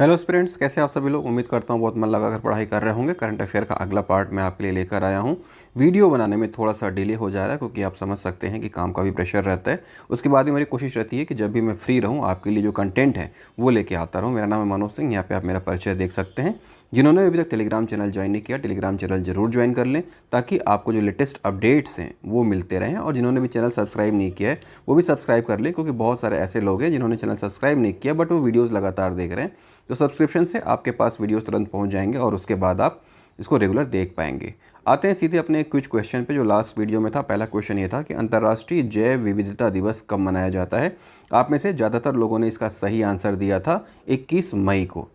Hello students, कैसे आप सभी लोग। उम्मीद करता हूँ बहुत मन लगाकर पढ़ाई कर रहे होंगे। करंट अफेयर का अगला पार्ट मैं आपके लिए लेकर आया हूँ। वीडियो बनाने में थोड़ा सा डिले हो जा रहा है क्योंकि आप समझ सकते हैं कि काम का भी प्रेशर रहता है। उसके बाद ही मेरी कोशिश रहती है कि जब भी मैं फ्री रहूँ आपके लिए जो कंटेंट है वो लेके आता रहूँ। मेरा नाम है मनोज सिंह, यहाँ पे आप मेरा परिचय देख सकते हैं। जिन्होंने अभी तक टेलीग्राम चैनल ज्वाइन नहीं किया, टेलीग्राम चैनल जरूर ज्वाइन कर लें ताकि आपको जो लेटेस्ट अपडेट्स हैं वो मिलते रहें। और जिन्होंने भी चैनल सब्सक्राइब नहीं किया है वो भी सब्सक्राइब कर लें, क्योंकि बहुत सारे ऐसे लोग हैं जिन्होंने चैनल सब्सक्राइब नहीं किया बट वो वीडियोज़ लगातार देख रहे हैं। तो सब्सक्रिप्शन से आपके पास वीडियोस तुरंत पहुंच जाएंगे और उसके बाद आप इसको रेगुलर देख पाएंगे। आते हैं सीधे अपने कुछ क्वेश्चन पे जो लास्ट वीडियो में था। पहला क्वेश्चन ये था कि अंतर्राष्ट्रीय जैव विविधता दिवस कब मनाया जाता है। आप में से ज़्यादातर लोगों ने इसका सही आंसर दिया था 21 मई को।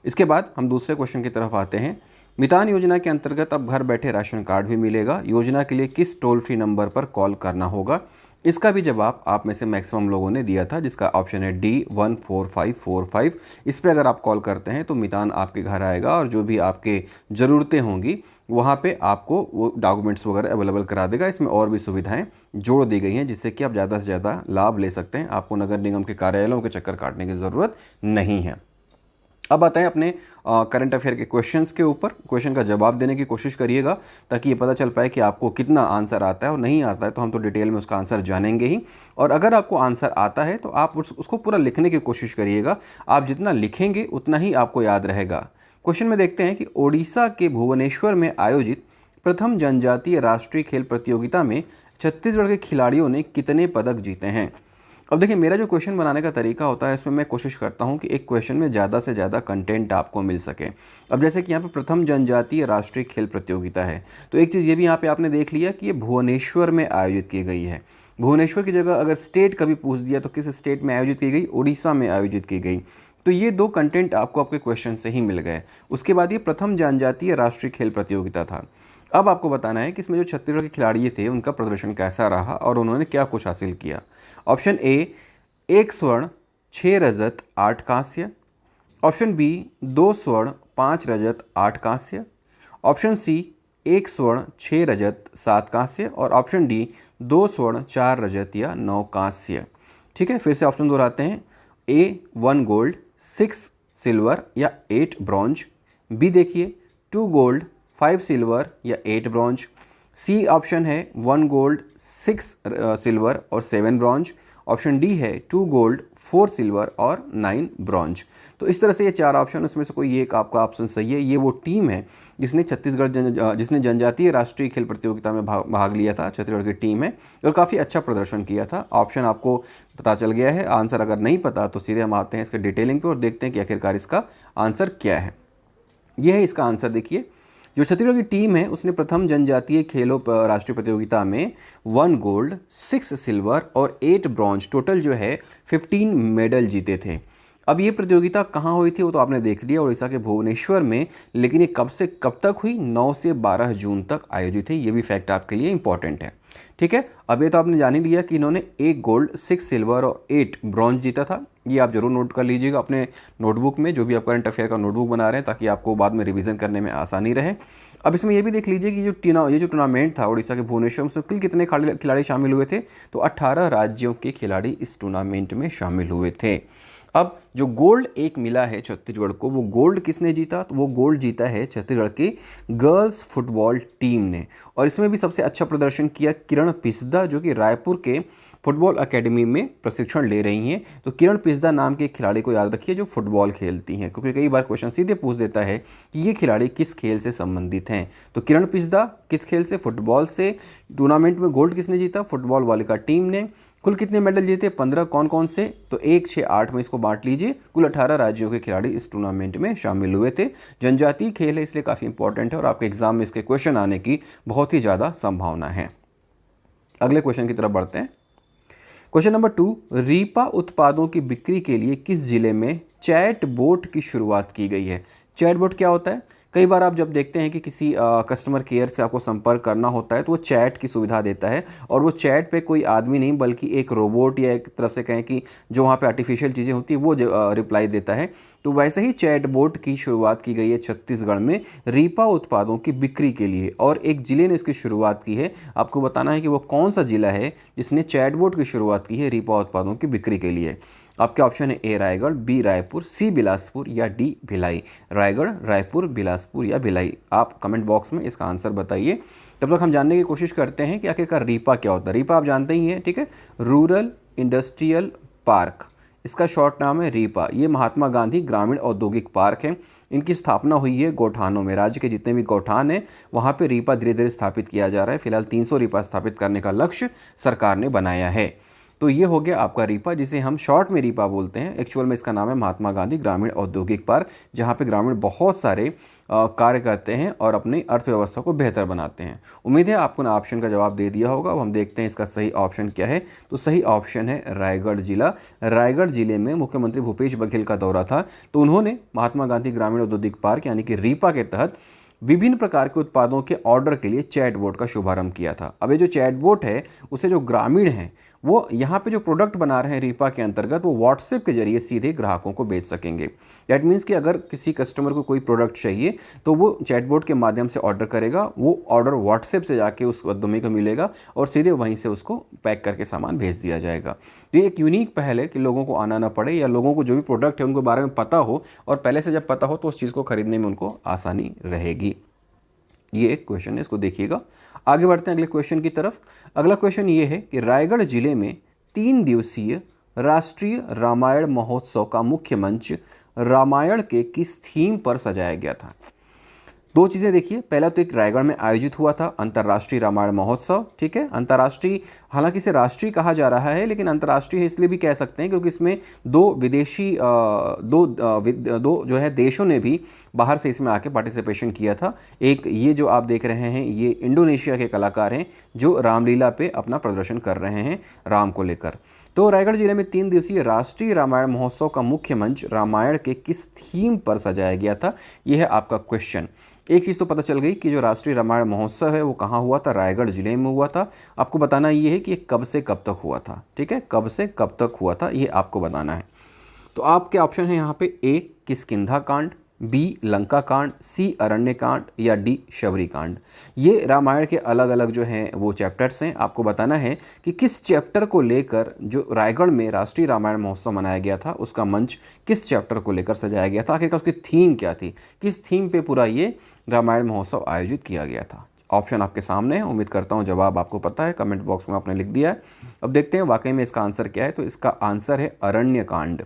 इसके बाद हम दूसरे क्वेश्चन की तरफ आते हैं। मितान योजना के अंतर्गत अब घर बैठे राशन कार्ड भी मिलेगा। योजना के लिए किस टोल फ्री नंबर पर कॉल करना होगा। इसका भी जवाब आप में से मैक्सिमम लोगों ने दिया था, जिसका ऑप्शन है डी 14545। इस पर अगर आप कॉल करते हैं तो मितान आपके घर आएगा और जो भी आपके ज़रूरतें होंगी वहाँ पे आपको वो डॉक्यूमेंट्स वगैरह अवेलेबल करा देगा। इसमें और भी सुविधाएं जोड़ दी गई हैं जिससे कि आप ज़्यादा से ज़्यादा लाभ ले सकते हैं। आपको नगर निगम के कार्यालयों के चक्कर काटने की ज़रूरत नहीं है। अब आते हैं अपने करंट अफेयर के क्वेश्चंस के ऊपर। क्वेश्चन का जवाब देने की कोशिश करिएगा ताकि ये पता चल पाए कि आपको कितना आंसर आता है, और नहीं आता है तो हम तो डिटेल में उसका आंसर जानेंगे ही। और अगर आपको आंसर आता है तो आप उसको पूरा लिखने की कोशिश करिएगा। आप जितना लिखेंगे उतना ही आपको याद रहेगा। क्वेश्चन में देखते हैं कि ओडिशा के भुवनेश्वर में आयोजित प्रथम जनजातीय राष्ट्रीय खेल प्रतियोगिता में छत्तीसगढ़ के खिलाड़ियों ने कितने पदक जीते हैं। अब देखिए, मेरा जो क्वेश्चन बनाने का तरीका होता है इसमें मैं कोशिश करता हूं कि एक क्वेश्चन में ज़्यादा से ज़्यादा कंटेंट आपको मिल सके। अब जैसे कि यहाँ पे प्रथम जनजातीय राष्ट्रीय खेल प्रतियोगिता है, तो एक चीज़ ये भी यहाँ पे आपने देख लिया कि ये भुवनेश्वर में आयोजित की गई है। भुवनेश्वर की जगह अगर स्टेट कभी पूछ दिया तो किस स्टेट में आयोजित की गई, उड़ीसा में आयोजित की गई। तो ये दो कंटेंट आपको आपके क्वेश्चन से ही मिल गए। उसके बाद ये प्रथम जनजातीय राष्ट्रीय खेल प्रतियोगिता था। अब आपको बताना है कि इसमें जो छत्तीसगढ़ के खिलाड़ी थे उनका प्रदर्शन कैसा रहा और उन्होंने क्या कुछ हासिल किया। ऑप्शन ए 1 स्वर्ण 6 रजत 8 कांस्य। ऑप्शन बी 2 स्वर्ण 5 रजत 8 कांस्य। ऑप्शन सी 1 स्वर्ण 6 रजत 7 कांस्य। और ऑप्शन डी 2 स्वर्ण 4 रजत या 9 कांस्य। ठीक है, फिर से ऑप्शन दोहराते हैं। ए 1 गोल्ड 6 सिल्वर या 8 ब्रॉन्ज। बी देखिए 2 गोल्ड 5 सिल्वर या 8 ब्रॉन्ज। सी ऑप्शन है 1 गोल्ड 6 सिल्वर और 7 ब्रॉन्ज। ऑप्शन डी है 2 गोल्ड 4 सिल्वर और 9 ब्रॉन्ज। तो इस तरह से ये चार ऑप्शन, उसमें से कोई एक आपका ऑप्शन सही है। ये वो टीम है जिसने जिसने जनजातीय राष्ट्रीय खेल प्रतियोगिता में भाग लिया था। छत्तीसगढ़ की टीम है और काफ़ी अच्छा प्रदर्शन किया था। ऑप्शन आपको पता चल गया है। आंसर अगर नहीं पता तो सीधे हम आते हैं इसके डिटेलिंग पे और देखते हैं कि आखिरकार इसका आंसर क्या है। यह है इसका आंसर। देखिए, जो छत्तीसगढ़ की टीम है उसने प्रथम जनजातीय खेलों राष्ट्रीय प्रतियोगिता में 1 गोल्ड 6 सिल्वर और 8 ब्रॉन्ज, टोटल जो है 15 मेडल जीते थे। अब ये प्रतियोगिता कहाँ हुई थी वो तो आपने देख लिया, उड़ीसा के भुवनेश्वर में। लेकिन ये कब से कब तक हुई, 9 से 12 जून तक आयोजित है। ये भी फैक्ट आपके लिए इंपॉर्टेंट है। ठीक है, अब ये तो आपने जान ही लिया कि इन्होंने 1 गोल्ड 6 सिल्वर और 8 ब्रॉन्ज जीता था। ये आप जरूर नोट कर लीजिएगा अपने नोटबुक में, जो भी आप करंट अफेयर का नोटबुक बना रहे हैं, ताकि आपको बाद में रिवीजन करने में आसानी रहे। अब इसमें ये भी देख लीजिए कि ये जो टूर्नामेंट था उड़ीसा के भुवनेश्वर में, कुल कितने खिलाड़ी शामिल हुए थे। तो 18 राज्यों के खिलाड़ी इस टूर्नामेंट में शामिल हुए थे। अब जो गोल्ड एक मिला है छत्तीसगढ़ को, वो गोल्ड किसने जीता, तो वो गोल्ड जीता है छत्तीसगढ़ की गर्ल्स फुटबॉल टीम ने। और इसमें भी सबसे अच्छा प्रदर्शन किया किरण पिस्दा, जो कि रायपुर के फुटबॉल एकेडमी में प्रशिक्षण ले रही हैं। तो किरण पिस्दा नाम के खिलाड़ी को याद रखिए जो फुटबॉल खेलती हैं, क्योंकि कई बार क्वेश्चन सीधे पूछ देता है कि ये खिलाड़ी किस खेल से संबंधित हैं। तो किरण पिस्दा किस खेल से, फुटबॉल से। टूर्नामेंट में गोल्ड किसने जीता, फुटबॉल बालिका टीम ने। कुल कितने मेडल जीते, 15। कौन कौन से, तो 1, 6, 8 में इसको बांट लीजिए। कुल 18 राज्यों के खिलाड़ी इस टूर्नामेंट में शामिल हुए थे। जनजातीय खेल है इसलिए काफ़ी इंपॉर्टेंट है और आपके एग्जाम में इसके क्वेश्चन आने की बहुत ही ज़्यादा संभावना है। अगले क्वेश्चन की तरफ बढ़ते हैं। क्वेश्चन नंबर 2, रीपा उत्पादों की बिक्री के लिए किस जिले में चैट बोट की शुरुआत की गई है। चैट बोट क्या होता है, कई बार आप जब देखते हैं कि किसी कस्टमर केयर से आपको संपर्क करना होता है तो वो चैट की सुविधा देता है। और वो चैट पे कोई आदमी नहीं बल्कि एक रोबोट या एक तरफ से कहें कि जो वहाँ पे आर्टिफिशियल चीज़ें होती है वो रिप्लाई देता है। तो वैसे ही चैट बोट की शुरुआत की गई है छत्तीसगढ़ में रीपा उत्पादों की बिक्री के लिए, और एक जिले ने इसकी शुरुआत की है। आपको बताना है कि वो कौन सा जिला है जिसने चैट बोट की शुरुआत की है रीपा उत्पादों की बिक्री के लिए। आपके ऑप्शन है ए रायगढ़, बी रायपुर, सी बिलासपुर या डी भिलाई। रायगढ़, रायपुर, बिलासपुर या भिलाई, आप कमेंट बॉक्स में इसका आंसर बताइए। तब तक हम जानने की कोशिश करते हैं कि आखिरकार रीपा क्या होता है। रीपा आप जानते ही हैं, ठीक है, रूरल इंडस्ट्रियल पार्क, इसका शॉर्ट नाम है रीपा। ये महात्मा गांधी ग्रामीण औद्योगिक पार्क है। इनकी स्थापना हुई है गौठानों में। राज्य के जितने भी गौठान हैं वहाँ पे रीपा धीरे धीरे स्थापित किया जा रहा है। फिलहाल 300 रीपा स्थापित करने का लक्ष्य सरकार ने बनाया है। तो ये हो गया आपका रीपा, जिसे हम शॉर्ट में रीपा बोलते हैं। एक्चुअल में इसका नाम है महात्मा गांधी ग्रामीण औद्योगिक पार्क, जहाँ पे ग्रामीण बहुत सारे कार्य करते हैं और अपनी अर्थव्यवस्था को बेहतर बनाते हैं। उम्मीद है आपको ना ऑप्शन का जवाब दे दिया होगा। अब हम देखते हैं इसका सही ऑप्शन क्या है। तो सही ऑप्शन है रायगढ़ जिला। रायगढ़ जिले में मुख्यमंत्री भूपेश बघेल का दौरा था, तो उन्होंने महात्मा गांधी ग्रामीण औद्योगिक पार्क यानी कि रीपा के तहत विभिन्न प्रकार के उत्पादों के ऑर्डर के लिए चैटबोट का शुभारंभ किया था। अब ये जो चैटबोट है उसे जो ग्रामीण हैं वो यहाँ पे जो प्रोडक्ट बना रहे हैं रीपा के अंतर्गत, वो व्हाट्सएप के जरिए सीधे ग्राहकों को बेच सकेंगे। दैट मीन्स कि अगर किसी कस्टमर को कोई प्रोडक्ट चाहिए तो वो चैटबोट के माध्यम से ऑर्डर करेगा, वो ऑर्डर व्हाट्सएप से जाके उस उद्यमी को मिलेगा और सीधे वहीं से उसको पैक करके सामान भेज दिया जाएगा। तो ये एक यूनिक पहल है कि लोगों को आना ना पड़े, या लोगों को जो भी प्रोडक्ट है उनको बारे में पता हो, और पहले से जब पता हो तो उस चीज़ को खरीदने में उनको आसानी रहेगी। ये एक क्वेश्चन है, इसको देखिएगा। आगे बढ़ते हैं अगले क्वेश्चन की तरफ। अगला क्वेश्चन ये है कि रायगढ़ जिले में 3 दिवसीय राष्ट्रीय रामायण महोत्सव का मुख्य मंच रामायण के किस थीम पर सजाया गया था। दो चीज़ें देखिए, पहला तो एक रायगढ़ में आयोजित हुआ था अंतर्राष्ट्रीय रामायण महोत्सव, ठीक है। अंतर्राष्ट्रीय, हालांकि इसे राष्ट्रीय कहा जा रहा है, लेकिन अंतर्राष्ट्रीय इसलिए भी कह सकते हैं क्योंकि इसमें दो विदेशी दो जो है देशों ने भी बाहर से इसमें आके पार्टिसिपेशन किया था। एक ये जो आप देख रहे हैं ये इंडोनेशिया के कलाकार हैं जो रामलीला पे अपना प्रदर्शन कर रहे हैं राम को लेकर। तो रायगढ़ जिले में 3 दिवसीय राष्ट्रीय रामायण महोत्सव का मुख्य मंच रामायण के किस थीम पर सजाया गया था, यह है आपका क्वेश्चन। एक चीज़ तो पता चल गई कि जो राष्ट्रीय रामायण महोत्सव है वो कहाँ हुआ था, रायगढ़ जिले में हुआ था। आपको बताना ये है कि ये कब से कब तक हुआ था, ठीक है, कब से कब तक हुआ था ये आपको बताना है। तो आपके ऑप्शन है यहाँ पे ए किष्किंधा कांड, बी लंका कांड, सी अरण्य कांड या डी शबरी कांड। ये रामायण के अलग अलग जो हैं वो चैप्टर्स हैं। आपको बताना है कि किस चैप्टर को लेकर जो रायगढ़ में राष्ट्रीय रामायण महोत्सव मनाया गया था उसका मंच किस चैप्टर को लेकर सजाया गया था, आखिरकार उसकी थीम क्या थी, किस थीम पे पूरा ये रामायण महोत्सव आयोजित किया गया था। ऑप्शन आपके सामने है, उम्मीद करता हूँ जवाब आपको पता है, कमेंट बॉक्स में आपने लिख दिया है। अब देखते हैं वाकई में इसका आंसर क्या है। तो इसका आंसर है अरण्य कांड।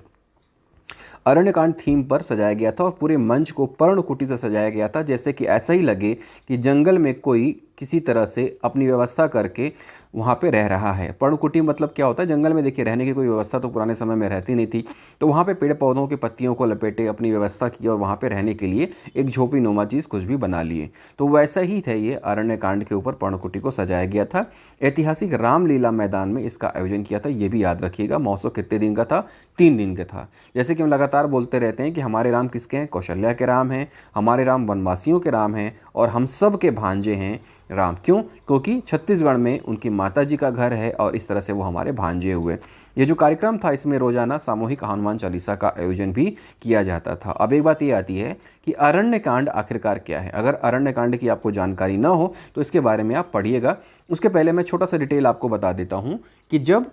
अरण्यकांड थीम पर सजाया गया था और पूरे मंच को पर्णकुटी से सजाया गया था, जैसे कि ऐसा ही लगे कि जंगल में कोई किसी तरह से अपनी व्यवस्था करके वहाँ पे रह रहा है। पर्णकुटी मतलब क्या होता है, जंगल में देखिए रहने की कोई व्यवस्था तो पुराने समय में रहती नहीं थी, तो वहाँ पे पेड़ पौधों के पत्तियों को लपेटे अपनी व्यवस्था की और वहाँ पे रहने के लिए एक झोपड़ी नुमा चीज़ कुछ भी बना लिए। तो वैसा ही था ये अरण्यकांड के ऊपर पर्णकुटी को सजाया गया था। ऐतिहासिक रामलीला मैदान में इसका आयोजन किया था, ये भी याद रखिएगा। महोत्सव कितने दिन का था, 3 दिन का था। जैसे कि हम लगातार बोलते रहते हैं कि हमारे राम किसके हैं, कौशल्या के राम हैं, हमारे राम वनवासियों के राम हैं और हम सब के भांजे हैं राम। क्यों? क्योंकि छत्तीसगढ़ में उनकी माता जी का घर है और इस तरह से वो हमारे भांजे हुए। ये जो कार्यक्रम था इसमें रोजाना सामूहिक हनुमान चालीसा का आयोजन भी किया जाता था। अब एक बात ये आती है कि अरण्यकांड आखिरकार क्या है। अगर अरण्यकांड की आपको जानकारी ना हो तो इसके बारे में आप पढ़िएगा। उसके पहले मैं छोटा सा डिटेल आपको बता देता हूँ कि जब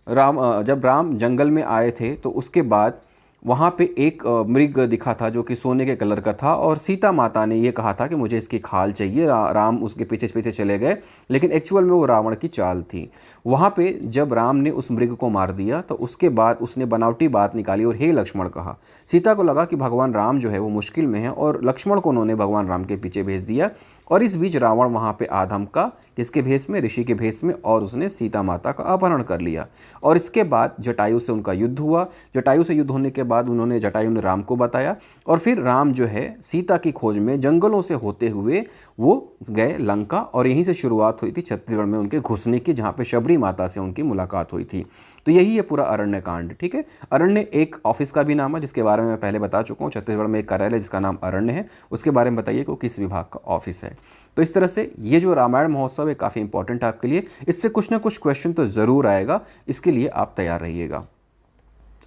राम जंगल में आए थे तो उसके बाद वहाँ पे एक मृग दिखा था जो कि सोने के कलर का था और सीता माता ने ये कहा था कि मुझे इसकी खाल चाहिए। राम उसके पीछे पीछे चले गए, लेकिन एक्चुअल में वो रावण की चाल थी। वहाँ पे जब राम ने उस मृग को मार दिया तो उसके बाद उसने बनावटी बात निकाली और हे लक्ष्मण कहा। सीता को लगा कि भगवान राम जो है वो मुश्किल में है और लक्ष्मण को उन्होंने भगवान राम के पीछे भेज दिया। और इस बीच रावण वहाँ पे आधम का, किसके भेष में, ऋषि के भेष में, और उसने सीता माता का अपहरण कर लिया। और इसके बाद जटायु से उनका युद्ध हुआ। जटायु से युद्ध होने के बाद जटायु ने राम को बताया और फिर राम जो है सीता की खोज में जंगलों से होते हुए वो गए लंका और यहीं से शुरुआत हुई थी छत्तीसगढ़ में उनके घुसने की, जहाँ पे शबरी माता से उनकी मुलाकात हुई थी। तो यही है पूरा अरण्य कांड, ठीक है। अरण्य एक ऑफिस का भी नाम है जिसके बारे में मैं पहले बता चुका हूँ। छत्तीसगढ़ में एक कार्यालय जिसका नाम अरण्य है, उसके बारे में बताइए कि किस विभाग का ऑफिस है। तो इस तरह से ये जो रामायण महोत्सव है काफ़ी इंपॉर्टेंट है आपके लिए। इससे कुछ ना कुछ क्वेश्चन तो ज़रूर आएगा, इसके लिए आप तैयार रहिएगा।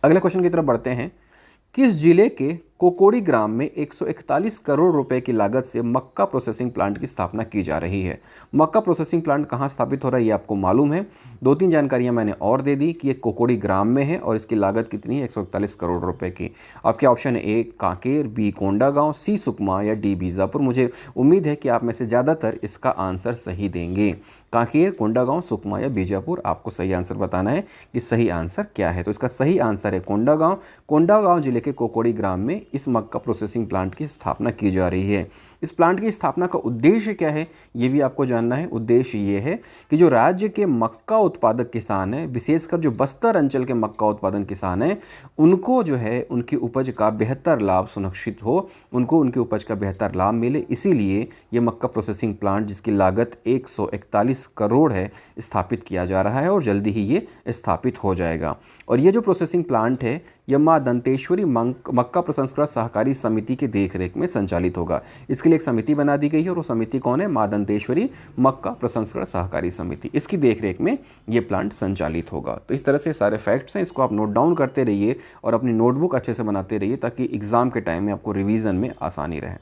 अगले क्वेश्चन की तरफ बढ़ते हैं। किस जिले के कोकोड़ी ग्राम में 141 करोड़ रुपए की लागत से मक्का प्रोसेसिंग प्लांट की स्थापना की जा रही है। मक्का प्रोसेसिंग प्लांट कहाँ स्थापित हो रहा है ये आपको मालूम है। दो तीन जानकारियां मैंने और दे दी कि ये कोकोड़ी ग्राम में है और इसकी लागत कितनी है, 141 करोड़ रुपए की। आपके ऑप्शन है ए कांकेर, बी कोंडागांव, सी सुकमा या डी बीजापुर। मुझे उम्मीद है कि आप में से ज़्यादातर इसका आंसर सही देंगे। कांकेर, कोंडागांव, सुकमा या बीजापुर, आपको सही आंसर बताना है कि सही आंसर क्या है। तो इसका सही आंसर है कोंडागांव। कोंडागांव जिले के कोकोड़ी ग्राम में इस मक्का प्रोसेसिंग प्लांट की स्थापना की जा रही है। इस प्लांट की स्थापना का उद्देश्य क्या है ये भी आपको जानना है। उद्देश्य ये है कि जो राज्य के मक्का उत्पादक किसान हैं, विशेषकर जो बस्तर अंचल के मक्का उत्पादन किसान हैं, उनको जो है उनकी उपज का बेहतर लाभ सुनिश्चित हो, उनको उनकी उपज का बेहतर लाभ मिले, इसीलिए ये मक्का प्रोसेसिंग प्लांट जिसकी लागत 141 करोड़ है स्थापित किया जा रहा है और जल्दी ही ये स्थापित हो जाएगा। और ये जो प्रोसेसिंग प्लांट है यह माँ दंतेश्वरी मक्का प्रसंस्करण सहकारी समिति की देखरेख में संचालित होगा। इसके लिए एक समिति बना दी गई है और वो समिति कौन है, माँ दंतेश्वरी मक्का प्रसंस्करण सहकारी समिति। इसकी देखरेख में ये प्लांट संचालित होगा। तो इस तरह से सारे फैक्ट्स हैं, इसको आप नोट डाउन करते रहिए और अपनी नोटबुक अच्छे से बनाते रहिए ताकि एग्जाम के टाइम में आपको रिवीजन में आसानी रहे।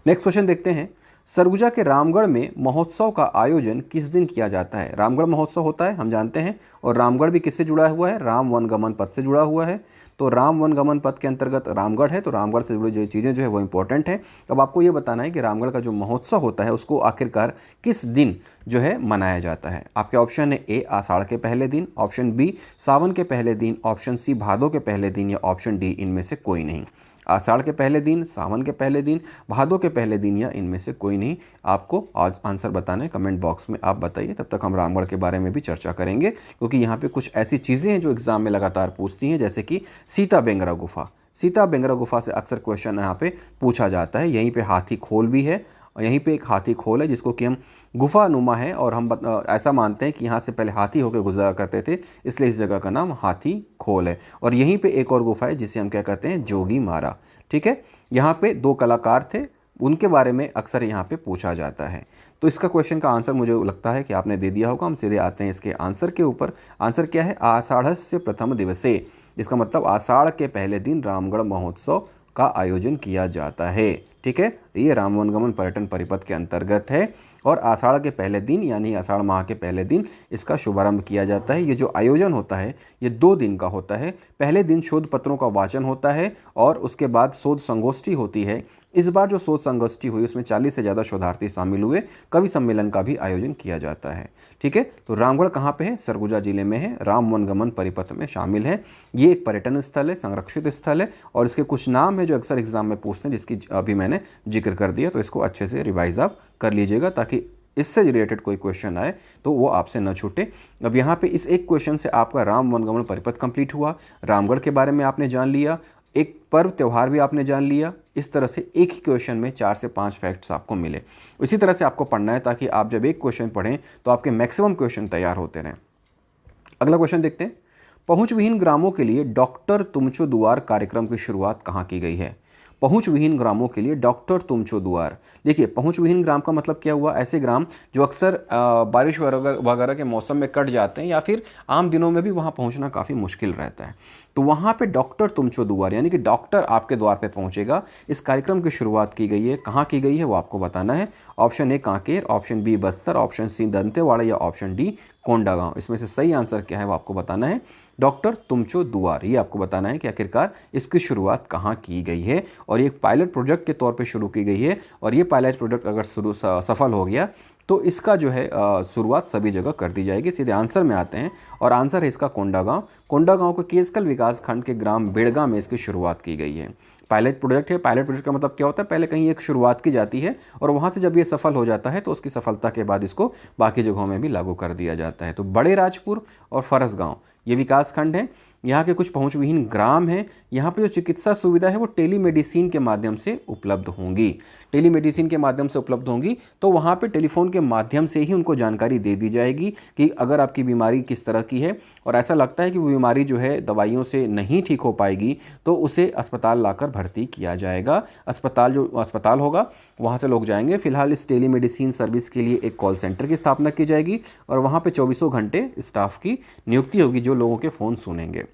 नेक्स्ट क्वेश्चन देखते हैं। सरगुजा के रामगढ़ में महोत्सव का आयोजन किस दिन किया जाता है। रामगढ़ महोत्सव होता है हम जानते हैं, और रामगढ़ भी किससे जुड़ा हुआ है, राम वन गमन पथ से जुड़ा हुआ है। तो राम वन गमन पथ के अंतर्गत रामगढ़ है, तो रामगढ़ से जुड़ी जो चीज़ें जो है वो इंपॉर्टेंट है। अब आपको ये बताना है कि रामगढ़ का जो महोत्सव होता है उसको आखिरकार किस दिन जो है मनाया जाता है। आपके ऑप्शन है ए आषाढ़ के पहले दिन, ऑप्शन बी सावन के पहले दिन, ऑप्शन सी भादों के पहले दिन या ऑप्शन डी इनमें से कोई नहीं। आषाढ़ के पहले दिन, सावन के पहले दिन, भादों के पहले दिन या इनमें से कोई नहीं। आपको आज आंसर बताना है, कमेंट बॉक्स में आप बताइए। तब तक हम रामगढ़ के बारे में भी चर्चा करेंगे क्योंकि यहाँ पे कुछ ऐसी चीज़ें हैं जो एग्जाम में लगातार पूछती हैं, जैसे कि सीता बेंगरा गुफा। सीता बेंगरा गुफा से अक्सर क्वेश्चन यहाँ पे पूछा जाता है। यहीं पे हाथी खोल भी है और यहीं पे एक हाथी खोल है जिसको कि हम गुफा नुमा है और हम ऐसा मानते हैं कि यहाँ से पहले हाथी होकर गुजरा करते थे, इसलिए इस जगह का नाम हाथी खोल है। और यहीं पे एक और गुफा है जिसे हम क्या कहते हैं, जोगी मारा। ठीक है, यहाँ पे दो कलाकार थे, उनके बारे में अक्सर यहाँ पे पूछा जाता है। तो इसका क्वेश्चन का आंसर मुझे लगता है कि आपने दे दिया होगा। हम सीधे आते हैं इसके आंसर के ऊपर। आंसर क्या है, आषाढ़स्य प्रथम दिवसे, इसका मतलब आषाढ़ के पहले दिन रामगढ़ महोत्सव का आयोजन किया जाता है। ठीक है, ये राम वनगमन पर्यटन परिपथ के अंतर्गत है और आषाढ़ के पहले दिन यानी आषाढ़ माह के पहले दिन इसका शुभारंभ किया जाता है। ये जो आयोजन होता है ये 2 दिन का होता है। पहले दिन शोध पत्रों का वाचन होता है और उसके बाद शोध संगोष्ठी होती है। इस बार जो शोध संगोष्ठी हुई उसमें 40 से ज़्यादा शोधार्थी शामिल हुए। कवि सम्मेलन का भी आयोजन किया जाता है। ठीक है, तो रामगढ़ कहाँ पे है, सरगुजा जिले में है, राम वनगमन परिपथ में शामिल है। ये एक पर्यटन स्थल है, संरक्षित स्थल है और इसके कुछ नाम है जो अक्सर एग्जाम में पूछते हैं, जिसकी अभी मैंने जिक्र कर दिया। तो इसको अच्छे से रिवाइज आप कर लीजिएगा ताकि इससे रिलेटेड कोई क्वेश्चन आए तो वो आपसे न छूटे। अब यहाँ पे इस एक क्वेश्चन से आपका राम वनगमन परिपथ कंप्लीट हुआ, रामगढ़ के बारे में आपने जान लिया, एक पर्व त्यौहार भी आपने जान लिया। इस तरह से एक ही क्वेश्चन में 4 से 5 फैक्ट्स आपको मिले। इसी तरह से आपको पढ़ना है ताकि आप जब एक क्वेश्चन पढ़ें तो आपके मैक्सिमम क्वेश्चन तैयार होते रहें। अगला क्वेश्चन देखते हैं। पहुंच विहीन ग्रामों के लिए डॉक्टर तुमचो दुआर कार्यक्रम की शुरुआत कहाँ की गई है। पहुंच विहीन ग्रामों के लिए डॉक्टर तुमचो दुआर। देखिए, पहुंच विहीन ग्राम का मतलब क्या हुआ, ऐसे ग्राम जो अक्सर बारिश वगैरह के मौसम में कट जाते हैं या फिर आम दिनों में भी वहां पहुंचना काफ़ी मुश्किल रहता है। तो वहां पे डॉक्टर तुमचो दुआर यानी कि डॉक्टर आपके द्वार पे पहुंचेगा। इस कार्यक्रम की शुरुआत की गई है, कहाँ की गई है वो आपको बताना है। Option A Kanker, option B Bastar, option C Dantewada या ऑप्शन डी कोंडागांव। इसमें से सही आंसर क्या है वो आपको बताना है। डॉक्टर तुमचो दुआर, ये आपको बताना है कि आखिरकार इसकी शुरुआत कहाँ की गई है। और ये एक पायलट प्रोजेक्ट के तौर पे शुरू की गई है और ये पायलट प्रोजेक्ट अगर सफल हो गया तो इसका जो है शुरुआत सभी जगह कर दी जाएगी। सीधे आंसर में आते हैं और आंसर है इसका कोंडागांव। कोंडागांव के केसकल विकास खंड के ग्राम बेड़गा में इसकी शुरुआत की गई है। पायलट प्रोजेक्ट है। पायलट प्रोजेक्ट का मतलब क्या होता है, पहले कहीं एक शुरुआत की जाती है और वहाँ से जब ये सफल हो जाता है तो उसकी सफलता के बाद इसको बाकी जगहों में भी लागू कर दिया जाता है। तो बड़े राजपुर और फरसगांव ये विकास खंड हैं। यहाँ के कुछ पहुँच विहीन ग्राम हैं। यहाँ पे जो चिकित्सा सुविधा है वो टेलीमेडिसिन के माध्यम से उपलब्ध होंगी। टेलीमेडिसिन के माध्यम से उपलब्ध होंगी तो वहाँ पे टेलीफोन के माध्यम से ही उनको जानकारी दे दी जाएगी कि अगर आपकी बीमारी किस तरह की है और ऐसा लगता है कि वो बीमारी जो है दवाइयों से नहीं ठीक हो पाएगी तो उसे अस्पताल लाकर भर्ती किया जाएगा। अस्पताल होगा वहाँ से लोग जाएंगे। फिलहाल इस टेलीमेडिसिन सर्विस के लिए एक कॉल सेंटर की स्थापना की जाएगी और वहाँ पे 24 घंटे स्टाफ की नियुक्ति होगी जो लोगों के फ़ोन सुनेंगे।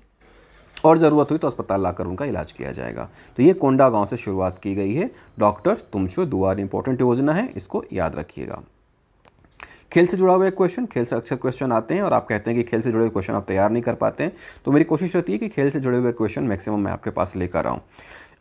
और ज़रूरत हुई तो अस्पताल लाकर उनका इलाज किया जाएगा। तो ये कोंडा गांव से शुरुआत की गई है। डॉक्टर तुमशो दुआर इंपॉर्टेंट योजना है, इसको याद रखिएगा। खेल से जुड़ा हुआ एक क्वेश्चन, खेल से अक्सर क्वेश्चन आते हैं और आप कहते हैं कि खेल से जुड़े हुए क्वेश्चन आप तैयार नहीं कर पाते हैं, तो मेरी कोशिश रहती है कि खेल से जुड़े हुए क्वेश्चन मैक्सिमम मैं आपके पास लेकर आऊँ।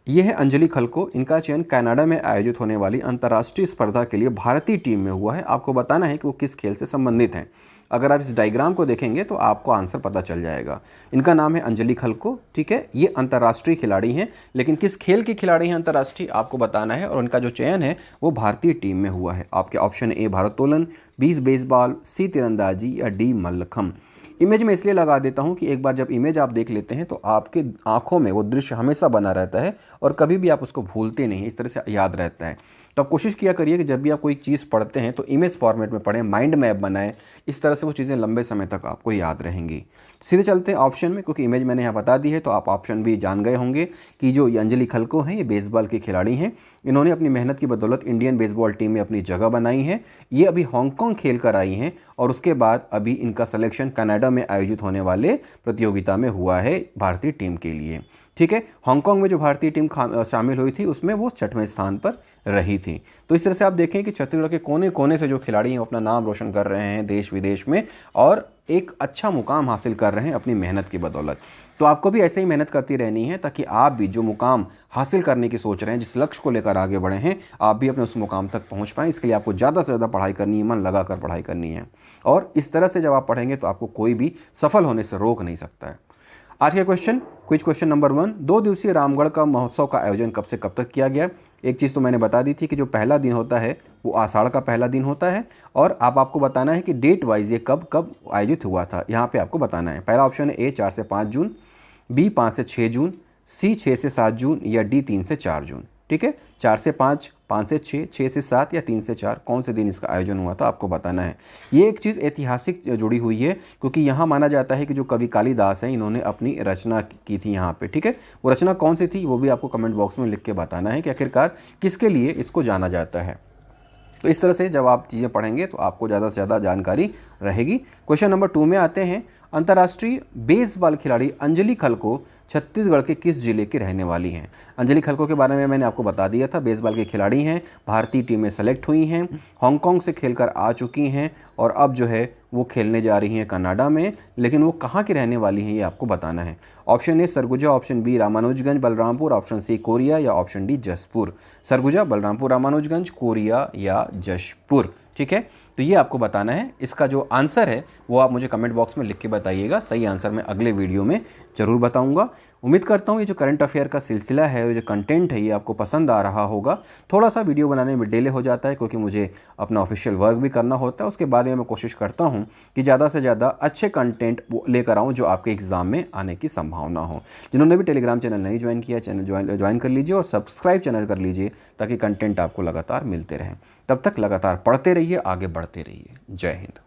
ये है अंजलि खलको, इनका चयन कनाडा में आयोजित होने वाली अंतर्राष्ट्रीय स्पर्धा के लिए भारतीय टीम में हुआ है। आपको बताना है कि वो किस खेल से संबंधित हैं। अगर आप इस डायग्राम को देखेंगे तो आपको आंसर पता चल जाएगा। इनका नाम है अंजलि खलको, ठीक है। ये अंतर्राष्ट्रीय खिलाड़ी हैं, लेकिन किस खेल के खिलाड़ी हैं अंतर्राष्ट्रीय आपको बताना है, और उनका जो चयन है वो भारतीय टीम में हुआ है। आपके ऑप्शन ए भारोत्तोलन, बी बेसबॉल, सी तीरंदाजी या डी मल्लखम्ब। इमेज में इसलिए लगा देता हूं कि एक बार जब इमेज आप देख लेते हैं तो आपके आंखों में वो दृश्य हमेशा बना रहता है और कभी भी आप उसको भूलते नहीं, इस तरह से याद रहता है। तो आप कोशिश किया करिए कि जब भी आप कोई चीज़ पढ़ते हैं तो इमेज फॉर्मेट में पढ़ें, माइंड मैप बनाएं, इस तरह से वो चीज़ें लंबे समय तक आपको याद रहेंगी। सीधे चलते हैं ऑप्शन में, क्योंकि इमेज मैंने यहाँ बता दी है तो आप ऑप्शन भी जान गए होंगे कि जो ये अंजलि खलको हैं ये बेसबॉल के खिलाड़ी हैं। इन्होंने अपनी मेहनत की बदौलत इंडियन बेसबॉल टीम में अपनी जगह बनाई है। ये अभी हांगकांग खेल कर आई हैं और उसके बाद अभी इनका सिलेक्शन कनाडा में आयोजित होने वाले प्रतियोगिता में हुआ है भारतीय टीम के लिए, ठीक है। हांगकांग में जो भारतीय टीम शामिल हुई थी उसमें वो 6वें स्थान पर रही थी। तो इस तरह से आप देखें कि छत्तीसगढ़ के कोने कोने से जो खिलाड़ी हैं वो अपना नाम रोशन कर रहे हैं देश विदेश में और एक अच्छा मुकाम हासिल कर रहे हैं अपनी मेहनत की बदौलत। तो आपको भी ऐसे ही मेहनत करती रहनी है ताकि आप भी जो मुकाम हासिल करने की सोच रहे हैं, जिस लक्ष्य को लेकर आगे बढ़े हैं, आप भी अपने उस मुकाम तक पहुंच पाएं। इसके लिए आपको ज़्यादा से ज़्यादा पढ़ाई करनी है, मन लगाकर पढ़ाई करनी है, और इस तरह से जब आप पढ़ेंगे तो आपको कोई भी सफल होने से रोक नहीं सकता है। आज के क्विज क्वेश्चन नंबर 1, 2 दिवसीय रामगढ़ का महोत्सव का आयोजन कब से कब तक किया गया। एक चीज़ तो मैंने बता दी थी कि जो पहला दिन होता है वो आषाढ़ का पहला दिन होता है, और आपको बताना है कि डेट वाइज ये कब कब आयोजित हुआ था, यहाँ पे आपको बताना है। पहला ऑप्शन है ए 4 से 5 जून, बी 5 से 6 जून, सी 6 से 7 जून या डी 3 से 4 जून, ठीक है। 4 से 5, 5 से 6, 6 से 7 या 3 से 4, कौन से दिन इसका आयोजन हुआ था आपको बताना है। ये एक चीज़ ऐतिहासिक जुड़ी हुई है क्योंकि यहाँ माना जाता है कि जो कवि कालिदास हैं इन्होंने अपनी रचना की थी यहाँ पे, ठीक है। वो रचना कौन सी थी वो भी आपको कमेंट बॉक्स में लिख के बताना है कि आखिरकार किसके लिए इसको जाना जाता है। तो इस तरह से जब आप चीज़ें पढ़ेंगे तो आपको ज़्यादा से ज़्यादा जानकारी रहेगी। क्वेश्चन नंबर 2 में आते हैं। अंतर्राष्ट्रीय बेसबॉल खिलाड़ी अंजलि खलको छत्तीसगढ़ के किस जिले की रहने वाली हैं। अंजलि खलको के बारे में मैंने आपको बता दिया था, बेसबॉल के खिलाड़ी हैं, भारतीय टीम में सेलेक्ट हुई हैं, हांगकांग से खेलकर आ चुकी हैं और अब जो है वो खेलने जा रही हैं कनाडा में, लेकिन वो कहाँ की रहने वाली हैं ये आपको बताना है। Option A Surguja, option B Ramanujganj Balrampur, option C Koriya या ऑप्शन डी जशपुर। सरगुजा, बलरामपुर, रामानुजगंज, कोरिया या जशपुर, ठीक है। तो ये आपको बताना है। इसका जो आंसर है वो आप मुझे कमेंट बॉक्स में लिख के बताइएगा। सही आंसर मैं अगले वीडियो में ज़रूर बताऊंगा। उम्मीद करता हूँ ये जो करंट अफेयर का सिलसिला है, ये जो कंटेंट है, ये आपको पसंद आ रहा होगा। थोड़ा सा वीडियो बनाने में डिले हो जाता है क्योंकि मुझे अपना ऑफिशियल वर्क भी करना होता है। उसके बाद में मैं कोशिश करता हूँ कि ज़्यादा से ज़्यादा अच्छे कंटेंट वो लेकर आऊँ जो आपके एग्ज़ाम में आने की संभावना हो। जिन्होंने भी टेलीग्राम चैनल नहीं ज्वाइन किया, चैनल ज्वाइन कर लीजिए और सब्सक्राइब चैनल कर लीजिए ताकि कंटेंट आपको लगातार मिलते रहें। तब तक लगातार पढ़ते रहिए, आगे बढ़ते रहिए। जय हिंद।